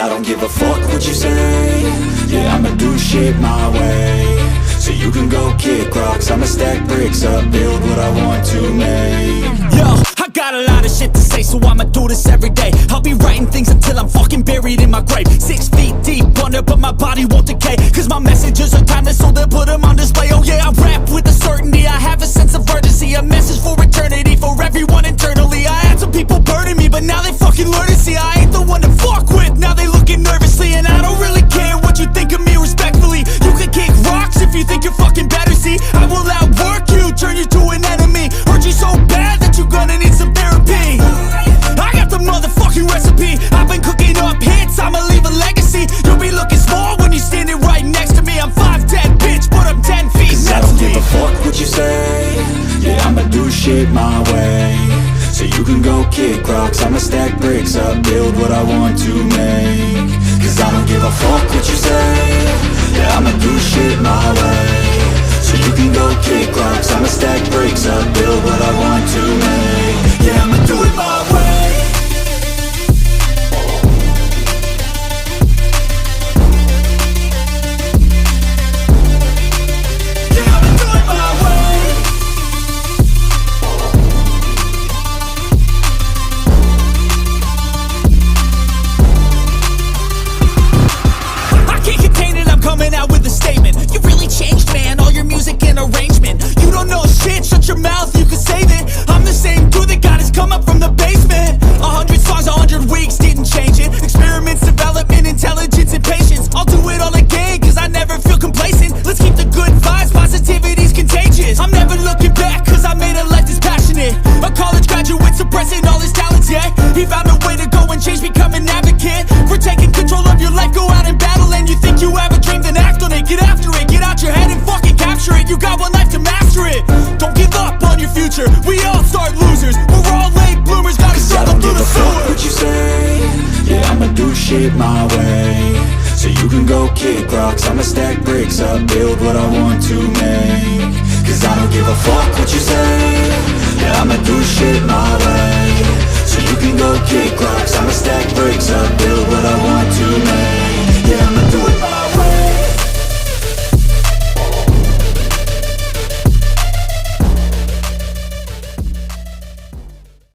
I don't give a fuck what you say. Yeah, I'ma do shit my way. So you can go kick rocks, I'ma stack bricks up, build what I want to make. Yo, I got a lot of shit to say, so I'ma do this every day. I'll be writing things until I'm fucking buried in my grave. 6 feet deep under, but my body won't decay. Cause my messages are timeless, so they'll put them on display. Oh yeah, I rap with a certainty, I have a sense of urgency. A message for eternity, for everyone internally. I had some people burning me, but now they fucking learn to see I ain't the one to fuck with, now they looking nervously. And I don't really care what you think of me, respectfully. You can kick rocks if you think you're fucking better, see. I will outwork you, turn you to an enemy. Hurt you so bad that you're gonna need some therapy. I got the motherfucking recipe. I've been cooking up hits, I'ma leave a legacy. You'll be looking small when you're standing right next to me. I'm 5'10", bitch, but I'm 10 feet. Cause I don't give a fuck what you say. Yeah, I'ma do shit my way. So you can go kick rocks, I'ma stack bricks up, build what I want to make. Cause I don't give a fuck what you say. Yeah, I'ma do shit my way. So you can go kick rocks, I'ma stack bricks up, build what I want to make. Yeah, I'ma do it my way. Coming out with a statement. You really changed, man, all your music and arrangement. You don't know shit, shut your mouth, you can save it. I'm the same dude that got his come up from the basement. 100 songs, 100 weeks, didn't change it. Experiments, development, intelligence, and patience. I'll do it all again, cause I never feel complacent. Let's keep the good vibes, positivity's contagious. I'm never looking back, cause I made a life that's passionate. A college graduate suppressing all his talents, yeah. He found a way to go and change, become an advocate. For taking control of your life, go out and battle. And you think you have a dream, then act on it. Get after it, get out your head and fucking capture it. You got one life to master it. Don't give up on your future, we all start losers. We're all late bloomers, gotta struggle through the sewer. What you say? Yeah, I'ma do shit my way. So you can go kick rocks, I'ma stack bricks up, build what I want to make. Cause I don't give a fuck what you say. Yeah, I'ma do shit my way. So you can go kick rocks, I'ma stack bricks up, build what I want